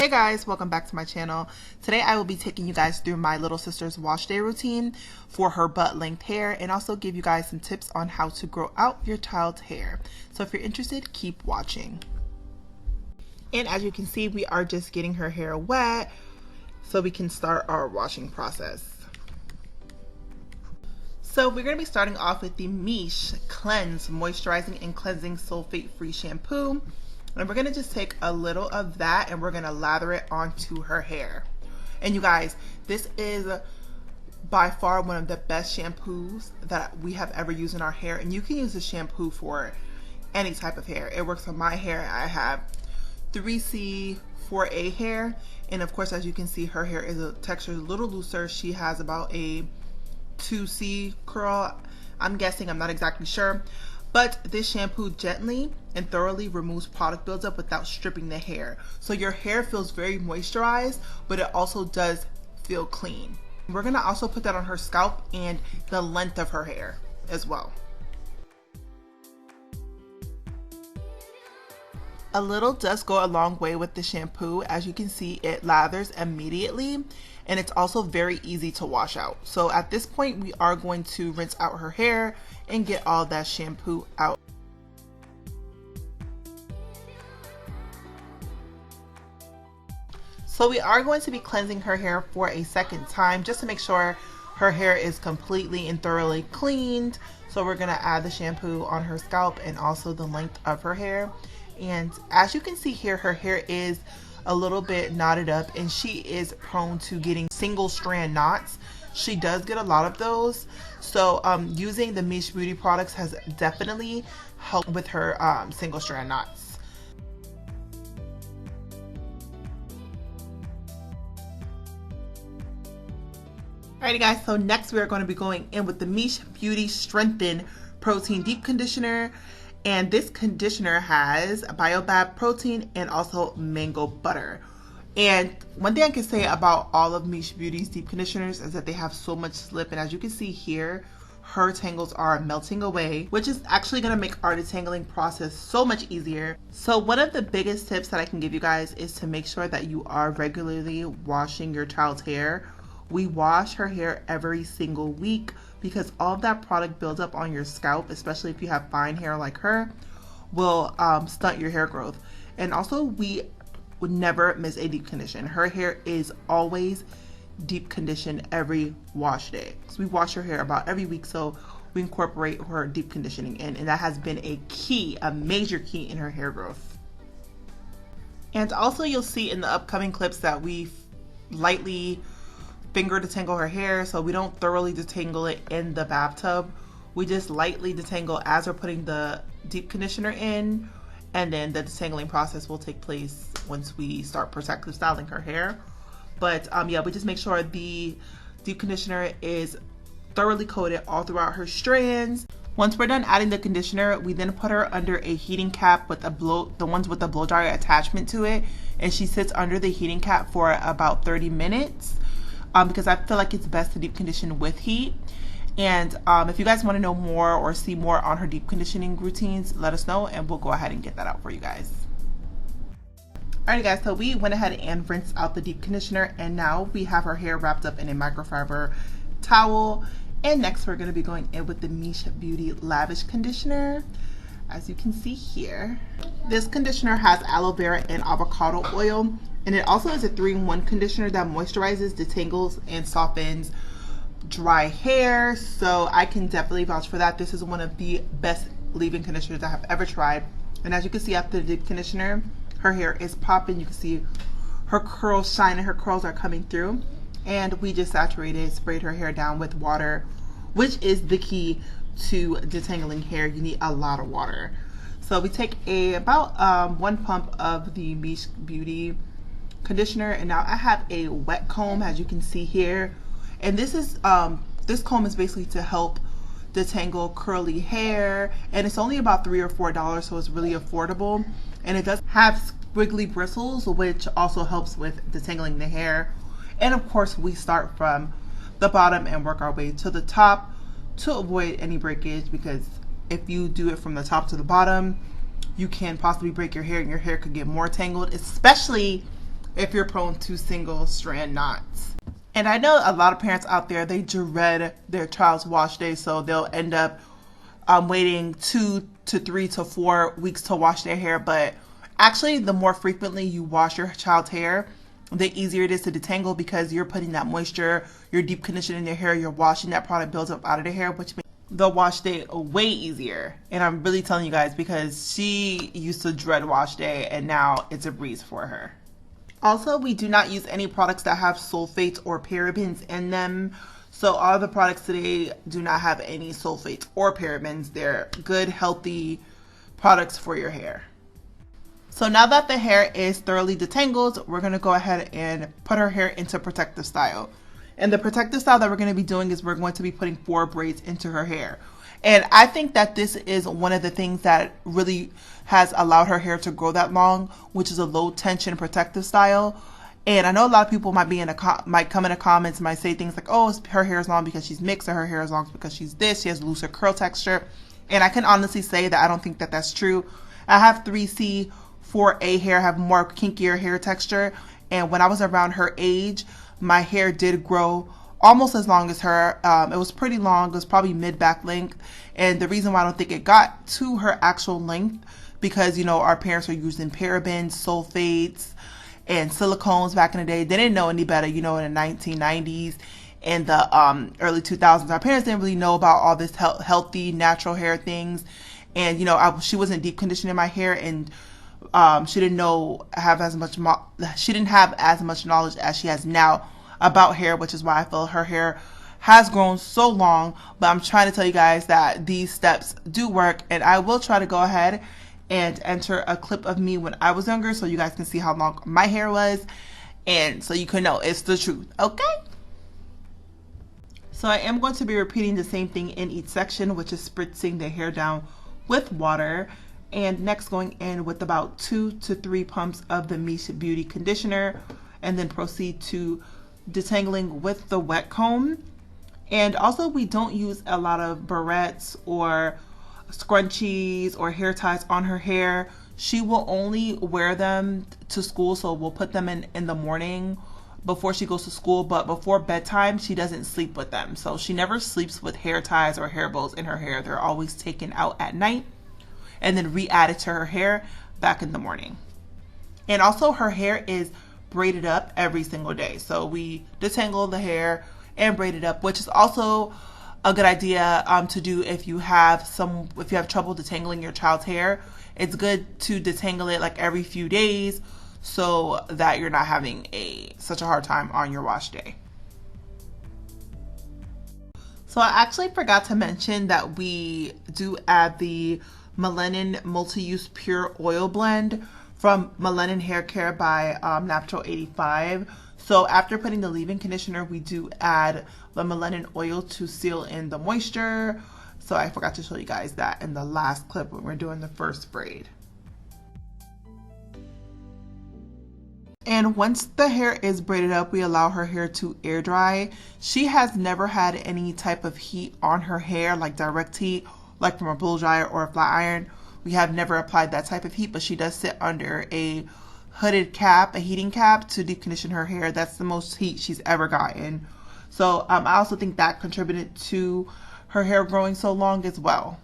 Hey guys, welcome back to my channel. Today I will be taking you guys through my little sister's wash day routine for her butt length hair and also give you guys some tips on how to grow out your child's hair. So if you're interested, keep watching. And as you can see, we are just getting her hair wet so we can start our washing process. So we're going to be starting off with the Miche Cleanse Moisturizing and Cleansing Sulfate Free Shampoo. And we're going to just take a little of that and we're going to lather it onto her hair. And you guys, this is by far one of the best shampoos that we have ever used in our hair. And you can use this shampoo for any type of hair. It works on my hair. I have 3C, 4A hair. And of course, as you can see, her hair is a texture a little looser. She has about a 2C curl. I'm guessing, I'm not exactly sure. But this shampoo gently and thoroughly removes product buildup without stripping the hair. So your hair feels very moisturized, but it also does feel clean. We're gonna also put that on her scalp and the length of her hair as well. A little does go a long way with the shampoo. As you can see, it lathers immediately and it's also very easy to wash out. So at this point, we are going to rinse out her hair and get all that shampoo out. So we are going to be cleansing her hair for a second time just to make sure her hair is completely and thoroughly cleaned. So we're gonna add the shampoo on her scalp and also the length of her hair. And as you can see here, her hair is a little bit knotted up and she is prone to getting single strand knots. She does get a lot of those. So using the Miche Beauty products has definitely helped with her single strand knots. Alrighty guys, so next we are going to be going in with the Miche Beauty Strengthen Protein Deep Conditioner. And this conditioner has Biobab protein and also mango butter. And one thing I can say about all of Miche Beauty's deep conditioners is that they have so much slip. And as you can see here, her tangles are melting away, which is actually going to make our detangling process so much easier. So one of the biggest tips that I can give you guys is to make sure that you are regularly washing your child's hair. We wash her hair every single week because all of that product builds up on your scalp, especially if you have fine hair like her, will stunt your hair growth. And also, we would never miss a deep condition. Her hair is always deep conditioned every wash day. So we wash her hair about every week, so we incorporate her deep conditioning in, and that has been a key, a major key in her hair growth. And also, you'll see in the upcoming clips that we lightly finger detangle her hair, so we don't thoroughly detangle it in the bathtub. We just lightly detangle as we're putting the deep conditioner in, and then the detangling process will take place once we start protective styling her hair. But yeah, we just make sure the deep conditioner is thoroughly coated all throughout her strands. Once we're done adding the conditioner, we then put her under a heating cap with the ones with the blow dryer attachment to it, and she sits under the heating cap for about 30 minutes. Because I feel like it's best to deep condition with heat. And if you guys want to know more or see more on her deep conditioning routines, let us know and we'll go ahead and get that out for you guys. Alright guys, so we went ahead and rinsed out the deep conditioner and now we have her hair wrapped up in a microfiber towel. And next we're going to be going in with the Miche Beauty Lavish Conditioner. As you can see here, this conditioner has aloe vera and avocado oil. And it also is a 3-in-1 conditioner that moisturizes, detangles, and softens dry hair. So I can definitely vouch for that. This is one of the best leave-in conditioners I have ever tried. And as you can see after the deep conditioner, her hair is popping. You can see her curls shining. Her curls are coming through. And we just sprayed her hair down with water, which is the key to detangling hair. You need a lot of water. So we take about 1 pump of the Miche Beauty conditioner, and now I have a wet comb, as you can see here, and this is this comb is basically to help detangle curly hair, and it's only about $3 or $4, so it's really affordable, and it does have squiggly bristles, which also helps with detangling the hair. And of course, we start from the bottom and work our way to the top to avoid any breakage, because if you do it from the top to the bottom, you can possibly break your hair and your hair could get more tangled, especially if you're prone to single strand knots. And I know a lot of parents out there, they dread their child's wash day, so they'll end up waiting 2 to 3 to 4 weeks to wash their hair. But actually, the more frequently you wash your child's hair, the easier it is to detangle, because you're putting that moisture, you're deep conditioning their hair, you're washing that product builds up out of the hair, which makes the wash day way easier. And I'm really telling you guys, because she used to dread wash day and now it's a breeze for her. Also, we do not use any products that have sulfates or parabens in them. So all the products today do not have any sulfates or parabens. They're good, healthy products for your hair. So now that the hair is thoroughly detangled, we're going to go ahead and put her hair into protective style. And the protective style that we're going to be doing is we're going to be putting 4 braids into her hair. And I think that this is one of the things that really has allowed her hair to grow that long, which is a low tension protective style. And I know a lot of people might come in the comments and might say things like, oh, her hair is long because she's mixed, or her hair is long because she's this, she has looser curl texture. And I can honestly say that I don't think that that's true. I have 3C, 4A hair, have more kinkier hair texture. And when I was around her age, my hair did grow almost as long as her. It was pretty long. It was probably mid-back length. And the reason why I don't think it got to her actual length, because, you know, our parents were using parabens, sulfates, and silicones back in the day. They didn't know any better, you know, in the 1990s and the early 2000s. Our parents didn't really know about all this healthy, natural hair things. And, you know, she wasn't deep conditioning my hair, and she didn't have as much knowledge as she has now about hair, which is why I feel her hair has grown so long. But I'm trying to tell you guys that these steps do work, and I will try to go ahead and enter a clip of me when I was younger, so you guys can see how long my hair was, and so you can know it's the truth. Okay, so I am going to be repeating the same thing in each section, which is spritzing the hair down with water, and next going in with about 2 to 3 pumps of the Miche Beauty conditioner, and then proceed to detangling with the wet comb. And also, we don't use a lot of barrettes or scrunchies or hair ties on her hair. She will only wear them to school, so we'll put them in the morning before she goes to school, but before bedtime she doesn't sleep with them. So she never sleeps with hair ties or hair bows in her hair. They're always taken out at night and then re-added to her hair back in the morning. And also, her hair is braided up every single day. So we detangle the hair and braid it up, which is also a good idea to do if you have trouble detangling your child's hair. It's good to detangle it like every few days, so that you're not having such a hard time on your wash day. So I actually forgot to mention that we do add the Melanin Multi-Use Pure Oil Blend from Melanin Hair Care by Natural 85. So after putting the leave-in conditioner, we do add the melanin oil to seal in the moisture. So I forgot to show you guys that in the last clip when we're doing the first braid. And once the hair is braided up, we allow her hair to air dry. She has never had any type of heat on her hair, like direct heat, like from a blow dryer or a flat iron. We have never applied that type of heat, but she does sit under a hooded cap, a heating cap, to deep condition her hair. That's the most heat she's ever gotten. So I also think that contributed to her hair growing so long as well.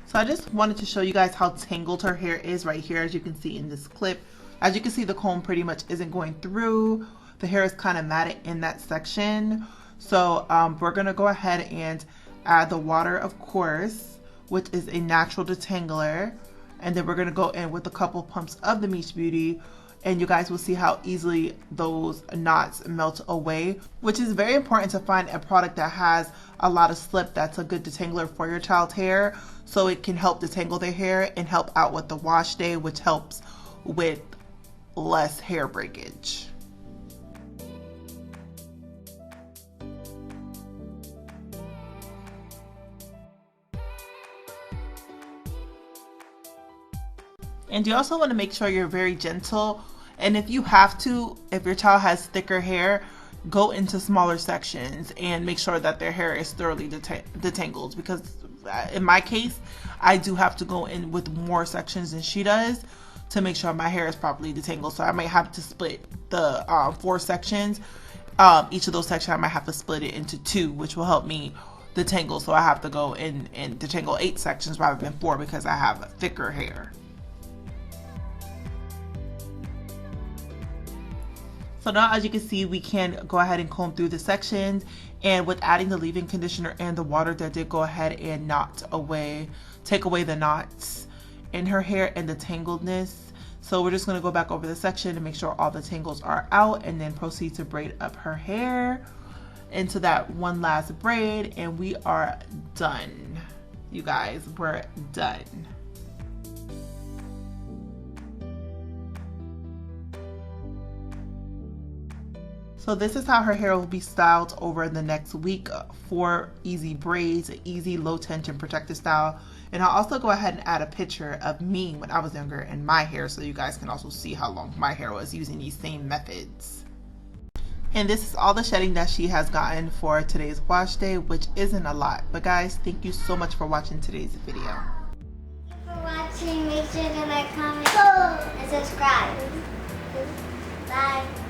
So I just wanted to show you guys how tangled her hair is right here, as you can see in this clip. As you can see, the comb pretty much isn't going through. The hair is kind of matted in that section. So we're going to go ahead and add the water, of course, which is a natural detangler. And then we're going to go in with a couple pumps of the Miche Beauty, and you guys will see how easily those knots melt away, which is very important to find a product that has a lot of slip that's a good detangler for your child's hair, so it can help detangle their hair and help out with the wash day, which helps with less hair breakage. And you also want to make sure you're very gentle. And if you have to, if your child has thicker hair, go into smaller sections and make sure that their hair is thoroughly detangled. Because in my case, I do have to go in with more sections than she does to make sure my hair is properly detangled. So I might have to split the 4 sections. Each of those sections, I might have to split it into 2, which will help me detangle. So I have to go in and detangle 8 sections rather than 4 because I have thicker hair. So now, as you can see, we can go ahead and comb through the sections, and with adding the leave-in conditioner and the water, that did go ahead and take away the knots in her hair and the tangledness. So we're just going to go back over the section and make sure all the tangles are out, and then proceed to braid up her hair into that one last braid, and we are done. You guys, we're done. So this is how her hair will be styled over the next week. 4 easy braids, easy low tension protective style. And I'll also go ahead and add a picture of me when I was younger and my hair, so you guys can also see how long my hair was using these same methods. And this is all the shedding that she has gotten for today's wash day, which isn't a lot. But guys, thank you so much for watching today's video. Thank you for watching. Make sure to like, comment, and subscribe. Bye.